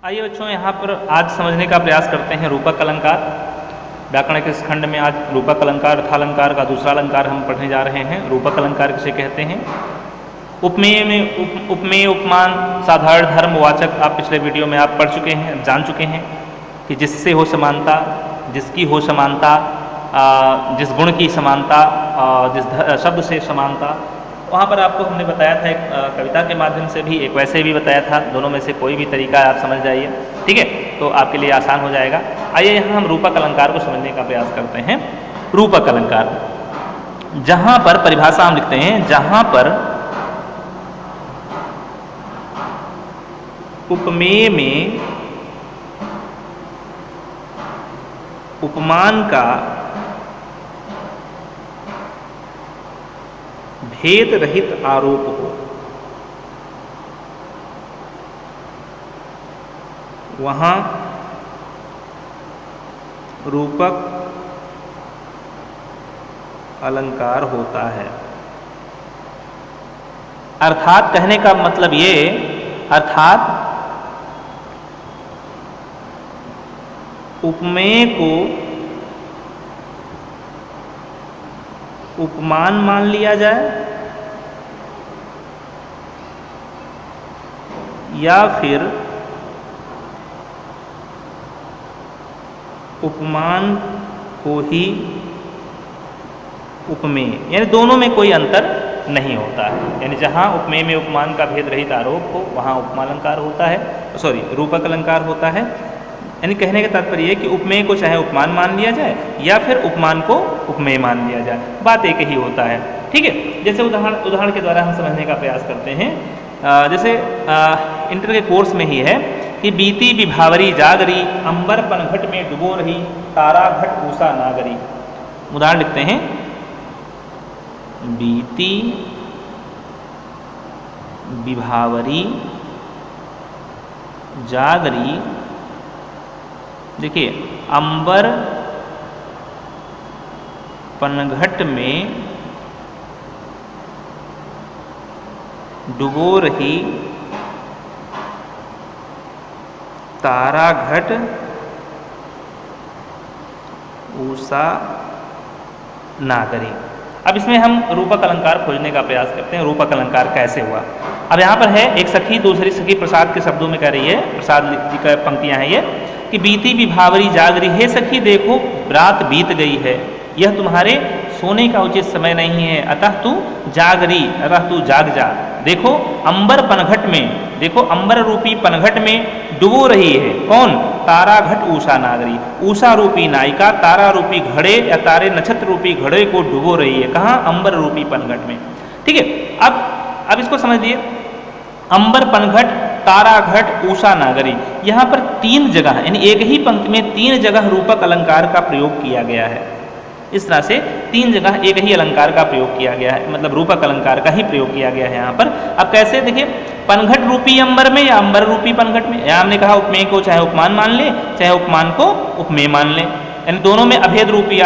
आइए बच्चों, यहाँ पर आज समझने का प्रयास करते हैं रूपक अलंकार। व्याकरण के इस खंड में आज रूपक अलंकार अर्थालंकार का दूसरा अलंकार हम पढ़ने जा रहे हैं। रूपक अलंकार किसे कहते हैं? उपमेय में उपमेय, उपमान, साधारण, धर्म, वाचक आप पिछले वीडियो में आप पढ़ चुके हैं, जान चुके हैं कि जिससे हो समानता, जिसकी हो समानता, जिस गुण की समानता, जिस शब्द से समानता। वहाँ पर आपको हमने बताया था एक कविता के माध्यम से भी, एक वैसे भी बताया था। दोनों में से कोई भी तरीका आप समझ जाइए, ठीक है, तो आपके लिए आसान हो जाएगा। आइए यहाँ हम रूपक अलंकार को समझने का प्रयास करते हैं। रूपक अलंकार, जहाँ पर परिभाषा हम लिखते हैं, जहाँ पर उपमेय में उपमान का भेद रहित आरोप हो, वहां रूपक अलंकार होता है। अर्थात कहने का मतलब ये, अर्थात उपमेय को उपमान मान लिया जाए या फिर उपमान को ही उपमेय, यानी दोनों में कोई अंतर नहीं होता है। यानी जहाँ उपमेय में उपमान का भेद रहित आरोप हो वहाँ उपमालंकार होता है, रूपक अलंकार होता है। यानी कहने का तात्पर्य है कि उपमेय को चाहे उपमान मान लिया जाए या फिर उपमान को उपमेय मान लिया जाए, बात एक ही होता है, ठीक है। जैसे उदाहरण के द्वारा हम समझने का प्रयास करते हैं। जैसे इंटर के कोर्स में ही है कि बीती विभावरी जागरी, अंबर पनघट में डुबो रही, तारा घट ऊषा नागरी। उदाहरण लिखते हैं, बीती विभावरी जागरी, देखिए, अंबर पनघट में डुबो रही, तारा घट ऊषा नागरी। अब इसमें हम रूपक अलंकार खोजने का प्रयास करते हैं। रूपक अलंकार कैसे हुआ? अब यहाँ पर है, एक सखी दूसरी सखी प्रसाद के शब्दों में कह रही है, प्रसाद जी का पंक्तियाँ हैं ये, कि बीती विभावरी जागरी, हे सखी देखो रात बीत गई है, यह तुम्हारे सोने का उचित समय नहीं है, अतः तू जागरी, अतः तू जाग जा। देखो अंबर पनघट में, देखो अंबर रूपी पनघट में डुबो रही है कौन? तारा घट ऊषा नागरी, ऊषा रूपी नायिका तारा रूपी घड़े या तारे नक्षत्र रूपी घड़े को डुबो रही है। कहाँ? अंबर रूपी पनघट में, ठीक है। अब इसको समझ लिए, अंबर पनघट, तारा घट, ऊषा नागरी, यहाँ पर तीन जगह, यानी एक ही पंक्ति में तीन जगह रूपक अलंकार का प्रयोग किया गया है। इस तरह से तीन जगह एक ही अलंकार का प्रयोग किया गया है, मतलब रूपक अलंकार का ही प्रयोग किया गया है यहाँ पर। अब कैसे? देखिए, पनघट रूपी अंबर में या अंबर रूपी पनघट में, यहाँ हमने कहा उपमेय को चाहे उपमान मान ले चाहे उपमान को उपमेय मान ले, यानी दोनों में अभेद रूपी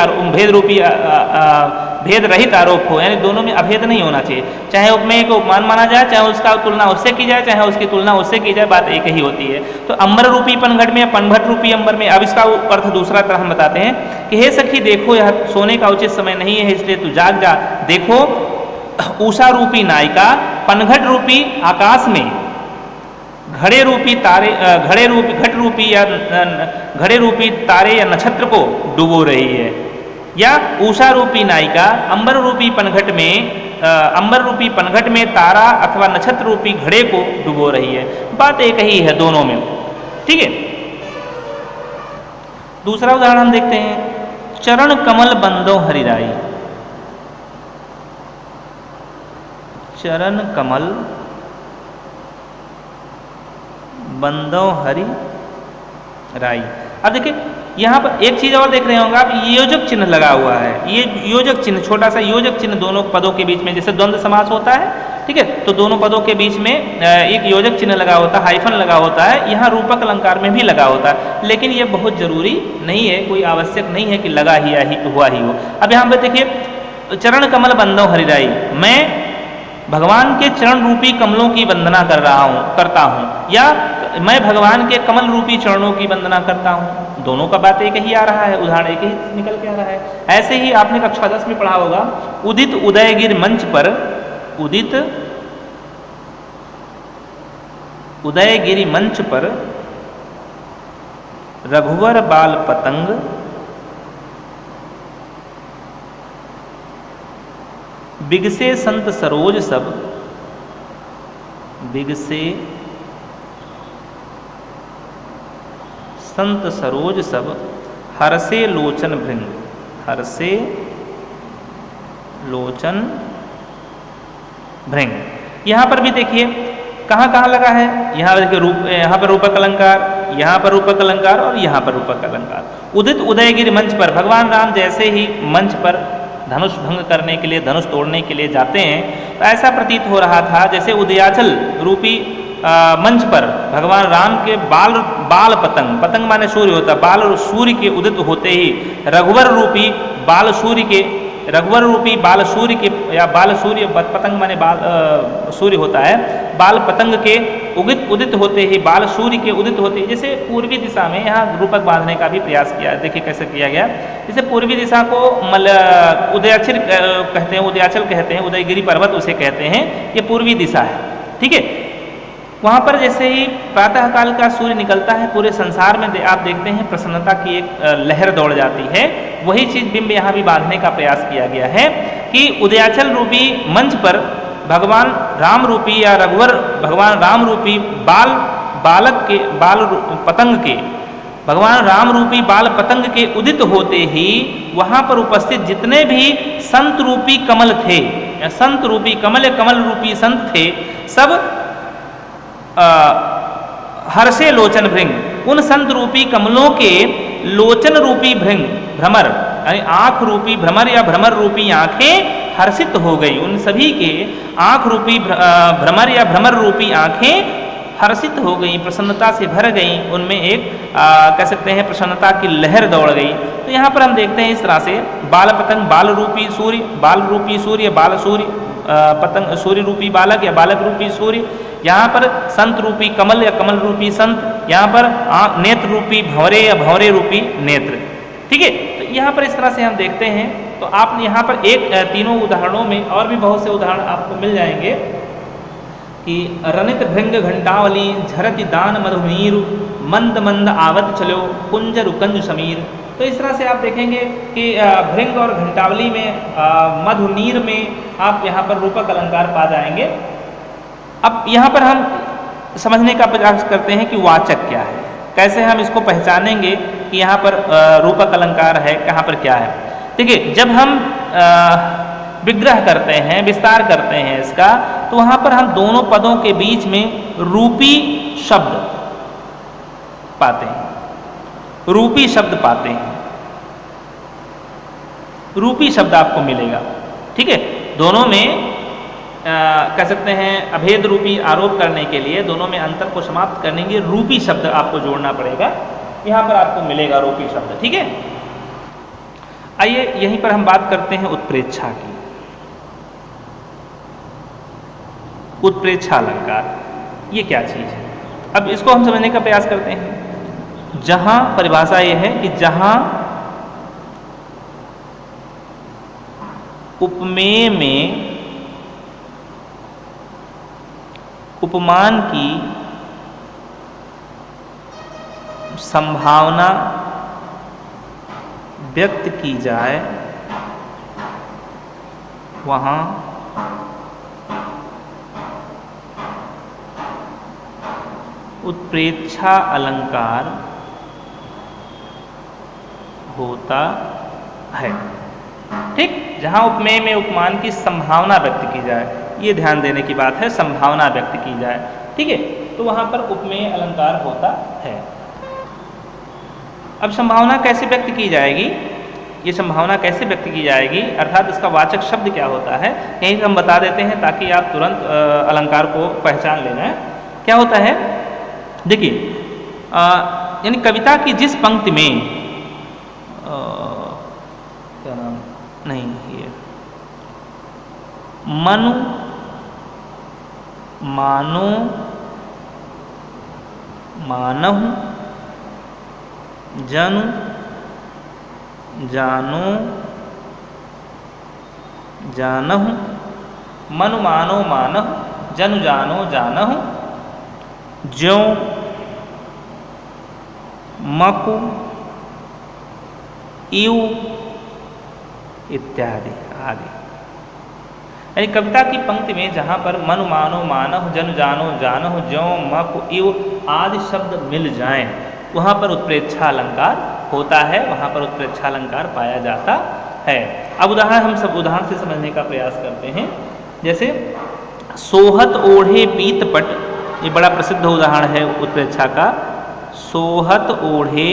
भेद रहित आरोप हो, यानी दोनों में अभेद नहीं होना चाहिए। चाहे उपमेय को उपमान माना जाए, चाहे उसका तुलना उससे की जाए, चाहे उसकी तुलना उससे की जाए, बात एक ही होती है। तो अंबर रूपी पनघट में या पनघट रूपी अंबर में, अब इसका अर्थ दूसरा तरह हम बताते हैं कि हे सखी देखो यह सोने का उचित समय नहीं है, इसलिए तू जाग जा। देखो ऊषा रूपी नायिका पनघट रूपी आकाश में घड़े रूपी तारे, घट रूपी या घड़े रूपी तारे या नक्षत्र को डुबो रही है, या ऊषा रूपी नायिका अंबर रूपी पनघट में, अंबर रूपी पनघट में तारा अथवा नक्षत्र रूपी घड़े को डुबो रही है, बात एक ही है दोनों में, ठीक है। दूसरा उदाहरण हम देखते हैं, चरण कमल बंदो हरिराई, चरण कमल बंदो हरि राई। अब देखिए यहाँ पर एक चीज और देख रहे होंगे आप, योजक चिन्ह लगा हुआ है। ये योजक चिन्ह, छोटा सा योजक चिन्ह दोनों पदों के बीच में, जैसे द्वंद्व समास होता है, ठीक है, तो दोनों पदों के बीच में एक योजक चिन्ह लगा होता है, हाइफन लगा होता है। यहाँ रूपक अलंकार में भी लगा होता है, लेकिन ये बहुत जरूरी नहीं है, कोई आवश्यक नहीं है कि लगा ही हुआ ही हो। अब यहाँ पर देखिए, चरण कमल बंदो हरिराई, मैं भगवान के चरण रूपी कमलों की वंदना करता हूँ, या मैं भगवान के कमल रूपी चरणों की वंदना करता हूँ। दोनों का बात एक ही आ रहा है, उदाहरण एक ही निकल के आ रहा है। ऐसे ही आपने कक्षा 10 में पढ़ा होगा, उदित उदयगिरि मंच पर, उदित उदयगिरि मंच पर रघुवर बाल पतंग बिगसे संत सरोज सब, बिगसे संत सरोज सब, हरसे लोचन भृंग, हरसे लोचन भृंग। यहाँ पर भी देखिए कहाँ कहाँ लगा है, यहाँ देखिए रूप, यहाँ पर रूपक अलंकार, यहाँ पर रूपक अलंकार और यहाँ पर रूपक अलंकार। उदित उदयगिरि मंच पर, भगवान राम जैसे ही मंच पर धनुष भंग करने के लिए, धनुष तोड़ने के लिए जाते हैं, तो ऐसा प्रतीत हो रहा था जैसे उदयाचल रूपी मंच पर भगवान राम के बाल पतंग, पतंग माने सूर्य होता, बाल सूर्य के उदित होते ही रघुवर रूपी बाल सूर्य के, रघुवर रूपी बाल सूर्य के, या बाल सूर्य, पतंग माने बाल सूर्य होता है, बाल पतंग के उदित होते ही, बाल सूर्य के उदित होते ही, जैसे पूर्वी दिशा में यहाँ रूपक बांधने का भी प्रयास किया, देखिए कैसे किया गया। जैसे पूर्वी दिशा को उदयाचल कहते हैं, उदयाचल कहते हैं, उदयगिरि पर्वत उसे कहते हैं, ये पूर्वी दिशा है, ठीक है। वहाँ पर जैसे ही प्रातःकाल का सूर्य निकलता है, पूरे संसार में आप देखते हैं प्रसन्नता की एक लहर दौड़ जाती है। वही चीज़ बिंब यहाँ भी बांधने का प्रयास किया गया है कि उदयाचल रूपी मंच पर भगवान राम रूपी या रघुवर भगवान राम रूपी बालक के बाल पतंग के, भगवान राम रूपी बाल पतंग के उदित होते ही वहाँ पर उपस्थित जितने भी संत रूपी कमल थे, या संत रूपी कमल या कमल रूपी संत थे, सब हर्षे लोचन भृंग, उन संत रूपी कमलों के लोचन रूपी भृंग, भ्रमर यानी आंख रूपी भ्रमर या भ्रमर रूपी आंखें हर्षित हो गई। उन सभी के आंख रूपी भ्रमर या भ्रमर रूपी आंखें हर्षित हो गई, प्रसन्नता से भर गई, उनमें एक कह सकते हैं प्रसन्नता की लहर दौड़ गई। तो यहाँ पर हम देखते हैं इस तरह से बाल पतंग, बाल रूपी सूर्य, बाल रूपी सूर्य, बाल सूर्य पतंग, सूर्य रूपी बालक या बालक रूपी सूर्य, यहाँ पर संत रूपी कमल या कमल रूपी संत, यहाँ पर नेत्र रूपी भंवरे या भंवरे रूपी नेत्र, ठीक है। तो यहाँ पर इस तरह से हम देखते हैं। तो आप यहाँ पर तीनों उदाहरणों में और भी बहुत से उदाहरण आपको मिल जाएंगे कि रनित भृंग घंटावली झरति दान मधुनीर, मंद मंद आवत चलो कुंज रुकंज समीर। तो इस तरह से आप देखेंगे कि भृंग और घंटावली में, मधुनीर में आप यहाँ पर रूपक अलंकार पा जाएंगे। अब यहाँ पर हम समझने का प्रयास करते हैं कि वाचक क्या है, कैसे हम इसको पहचानेंगे कि यहाँ पर रूपक अलंकार है, कहाँ पर क्या है। देखिए जब हम विग्रह करते हैं, विस्तार करते हैं इसका, तो वहाँ पर हम दोनों पदों के बीच में रूपी शब्द पाते हैं, रूपी शब्द पाते हैं, रूपी शब्द आपको मिलेगा, ठीक है। दोनों में कह सकते हैं अभेद रूपी आरोप करने के लिए, दोनों में अंतर को समाप्त करने के लिए रूपी शब्द आपको जोड़ना पड़ेगा। यहाँ पर आपको मिलेगा रूपी शब्द, ठीक है। आइए यहीं पर हम बात करते हैं उत्प्रेक्षा की। उत्प्रेक्षा अलंकार ये क्या चीज़ है, अब इसको हम समझने का प्रयास करते हैं। जहाँ परिभाषा ये है कि जहाँ उपमेय में उपमान की संभावना व्यक्त की जाए, वहाँ उत्प्रेक्षा अलंकार होता है, ठीक। जहाँ उपमेय में उपमान की संभावना व्यक्त की जाए, ये ध्यान देने की बात है, संभावना व्यक्त की जाए, ठीक है, तो वहाँ पर उपमेय अलंकार होता है। अब संभावना कैसे व्यक्त की जाएगी, ये संभावना कैसे व्यक्त की जाएगी, अर्थात इसका वाचक शब्द क्या होता है, यही हम बता देते हैं ताकि आप तुरंत अलंकार को पहचान लेना है। क्या होता है, देखिए यानी कविता की जिस पंक्ति में क्या नाम नहीं, ये मनु मानो मानहु, जनु, जानो, जानहु, मनु मानो मानहु, जनु जानो जानहु, ज्यों, मकु, इव इत्यादि आदि। यानी कविता की पंक्ति में जहाँ पर मनु मानो मानहु, जनु जानो जानहु, ज्यों, मकु, इव आदि शब्द मिल जाएं, वहाँ पर उत्प्रेक्षा अलंकार होता है, वहाँ पर उत्प्रेक्षा अलंकार पाया जाता है। अब उदाहरण हम सब उदाहरण से समझने का प्रयास करते हैं। जैसे सोहत ओढ़े पीतपट, ये बड़ा प्रसिद्ध उदाहरण है उत्प्रेक्षा का। सोहत ओढ़े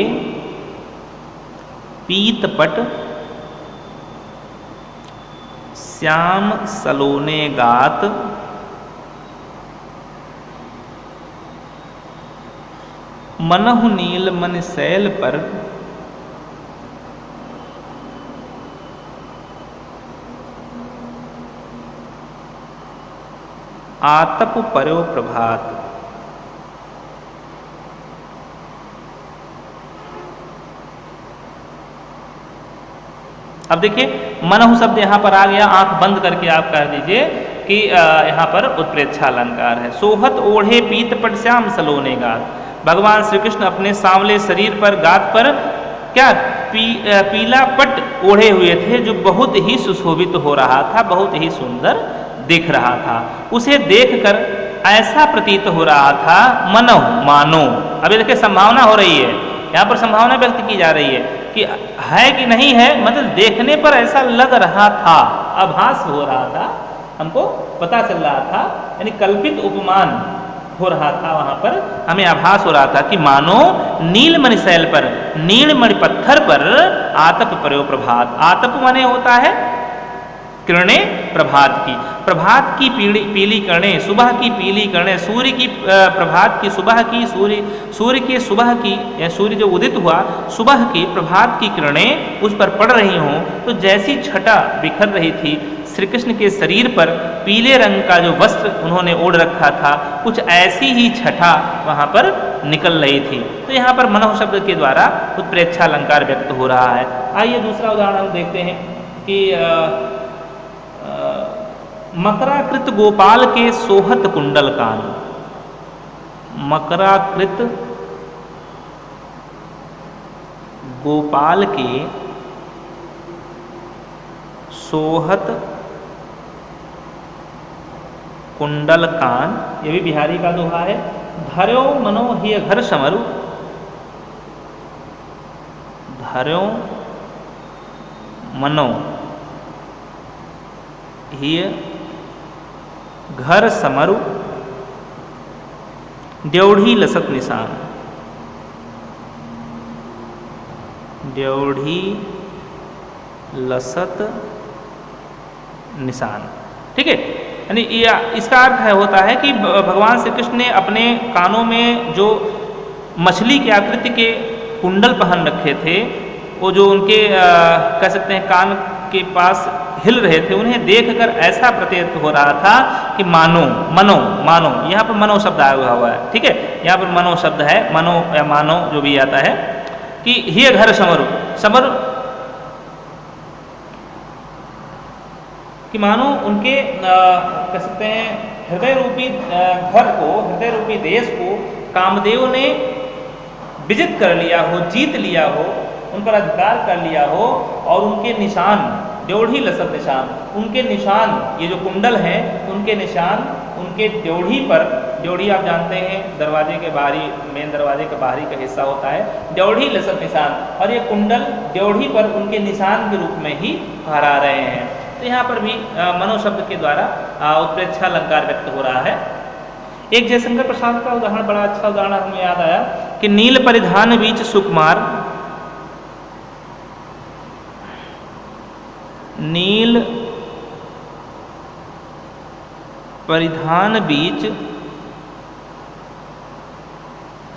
पीतपट, श्याम सलोने गात, मनहु नील मन शैल पर, आतप पर्यो प्रभात। अब देखिए मनहु शब्द यहाँ पर आ गया, आंख बंद करके आप कह दीजिए कि यहाँ पर उत्प्रेक्षा अलंकार है। सोहत ओढ़े पीतपट श्याम सलोने गात, भगवान श्री कृष्ण अपने सांवले शरीर पर गात पर क्या पीला पट ओढ़े हुए थे, जो बहुत ही सुशोभित हो रहा था, बहुत ही सुंदर दिख रहा था। उसे देखकर ऐसा प्रतीत हो रहा था, मनो मानो। अभी देखिए संभावना हो रही है, यहाँ पर संभावना व्यक्त की जा रही है कि है कि नहीं है, मतलब देखने पर ऐसा लग रहा था, आभास हो रहा था, हमको पता चल रहा था, यानी कल्पित उपमान हो रहा था। वहाँ पर हमें आभास हो रहा था कि मानो नीलमणि शैल पर, नीलमणि पत्थर पर आतप पर्यो प्रभात। आतप माने होता है किरणें प्रभात की, प्रभात की पीली किरणें, सुबह की पीली किरणें, सूर्य की प्रभात की, सुबह की, सूर्य के सुबह की, या सूर्य जो उदित हुआ सुबह की प्रभात की किरणें उस पर पड़ रही हों, तो जैसी छटा बिखर रही थी श्री कृष्ण के शरीर पर, पीले रंग का जो वस्त्र उन्होंने ओढ़ रखा था, कुछ ऐसी ही छटा वहाँ पर निकल रही थी। तो यहाँ पर मनोह शब्द के द्वारा उत्प्रेक्षा अलंकार व्यक्त हो रहा है। आइए दूसरा उदाहरण हम देखते हैं कि मकराकृत गोपाल के सोहत कुंडल कान। मकराकृत गोपाल के सोहत कुंडल कान, ये भी बिहारी का दोहा है। धर्यो मनो हिय घर समरु, धर्यो मनो हिय घर समरु, ड्योढ़ी लसत निशान। ड्योढ़ी लसत निशान, ठीक है। यानी इसका अर्थ है होता है कि भगवान श्री कृष्ण ने अपने कानों में जो मछली की आकृति के कुंडल पहन रखे थे, वो जो उनके कह सकते हैं कान के पास हिल रहे थे, उन्हें देखकर ऐसा प्रतीत हो रहा था कि मानो, मनो, मानो, यहाँ पर मनो शब्द आया हुआ है, ठीक है। यहाँ पर मनो शब्द है, मनो या मानो जो भी आता है, कि हिय घर समरु, समरु कि मानो उनके कह सकते हैं हृदय रूपी घर को, हृदय रूपी देश को कामदेव ने विजित कर लिया हो, जीत लिया हो, उन पर अधिकार कर लिया हो, और उनके निशान, ड्योढ़ी लसत निशान, उनके निशान, ये जो कुंडल हैं उनके निशान उनके ड्योढ़ी पर, ड्योढ़ी आप जानते हैं दरवाजे के बाहरी, मेन दरवाजे के बाहरी का हिस्सा होता है, ड्योढ़ी लसत निशान, और ये कुंडल ड्योढ़ी पर उनके निशान के रूप में ही फहरा रहे हैं। तो यहाँ पर भी मनो शब्द के द्वारा उत्प्रेक्षा अलंकार व्यक्त हो रहा है। एक जयशंकर प्रसाद का उदाहरण, बड़ा अच्छा उदाहरण हमें याद आया कि नील परिधान बीच सुकुमार, नील परिधान बीच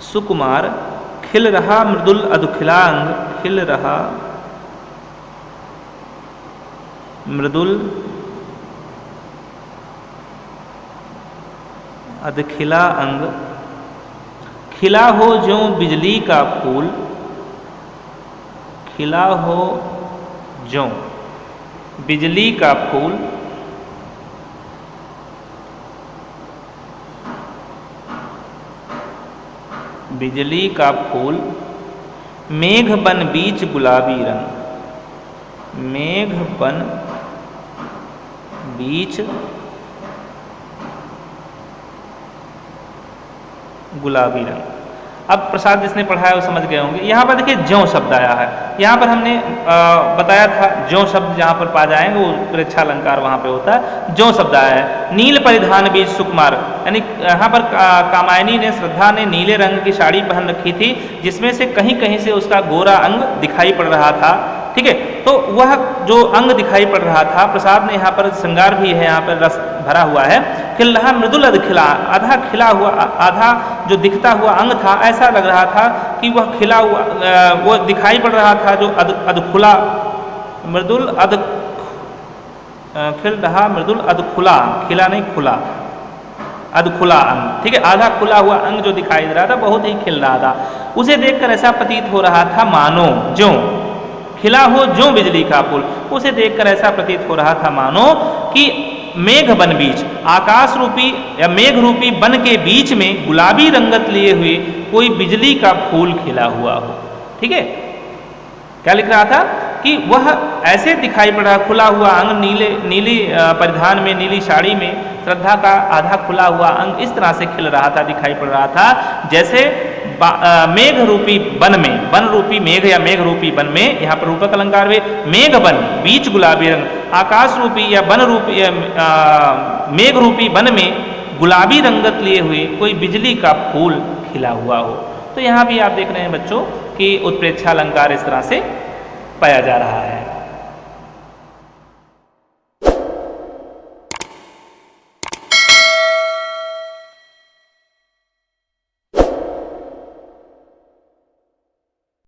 सुकुमार, खिल रहा मृदुल अधुखिलांग, खिल रहा मृदुल अधखिला अंग, खिला हो ज्यों बिजली का फूल, खिला हो ज्यों बिजली का फूल, बिजली का फूल, मेघ बन बीच गुलाबी रंग, मेघ बन बीच गुलाबी रंग। अब प्रसाद जिसने पढ़ा है वो समझ गए होंगे। यहाँ पर देखिए ज्यों शब्द आया है, यहाँ पर हमने बताया था ज्यों शब्द जहाँ पर पा जाएंगे वो प्रेक्षा अलंकार वहाँ पे होता है। ज्यों शब्द आया है। नील परिधान बीच सुकुमार, यानी यहाँ पर कामायनी ने, श्रद्धा ने नीले रंग की साड़ी पहन रखी थी जिसमें से कहीं कहीं से उसका गोरा अंग दिखाई पड़ रहा था। ठीक है, तो वह जो अंग दिखाई पड़ रहा था, प्रसाद ने यहाँ पर श्रृंगार भी है, यहाँ पर रस भरा हुआ है। खिल रहा मृदुल अधखिला, आधा खिला हुआ, आधा जो दिखता हुआ अंग था, ऐसा लग रहा था कि वह खिला हुआ, वो दिखाई पड़ रहा था जो अधखुला, मृदुल अध, खिल रहा मृदुल अधखुला, खिला नहीं खुला, अधखुला अंग। ठीक है, आधा खुला हुआ अंग जो दिखाई दे रहा था बहुत ही खिल रहा था। उसे देखकर ऐसा प्रतीत हो रहा था मानो ज्यों खिला हो ज्यों बिजली का फूल, उसे देखकर ऐसा प्रतीत हो रहा था मानो कि मेघ बन बीच, आकाश रूपी या मेघ रूपी बन के बीच में गुलाबी रंगत लिए हुए कोई बिजली का फूल खिला हुआ हो। ठीक है, क्या लिख रहा था कि वह ऐसे दिखाई पड़ रहा, खुला हुआ अंग, नीली परिधान में, नीली साड़ी में, श्रद्धा का आधा खुला हुआ अंग इस तरह से खिल रहा था, दिखाई पड़ रहा था जैसे मेघ रूपी वन में, वन रूपी मेघ या मेघ रूपी वन में, यहाँ पर रूपक अलंकार में मेघ वन बीच गुलाबी रंग, आकाश रूपी या वन रूपी मेघ रूपी वन में गुलाबी रंगत लिए हुए कोई बिजली का फूल खिला हुआ हो। तो यहाँ भी आप देख रहे हैं बच्चों कि उत्प्रेक्षा अलंकार इस तरह से पाया जा रहा है।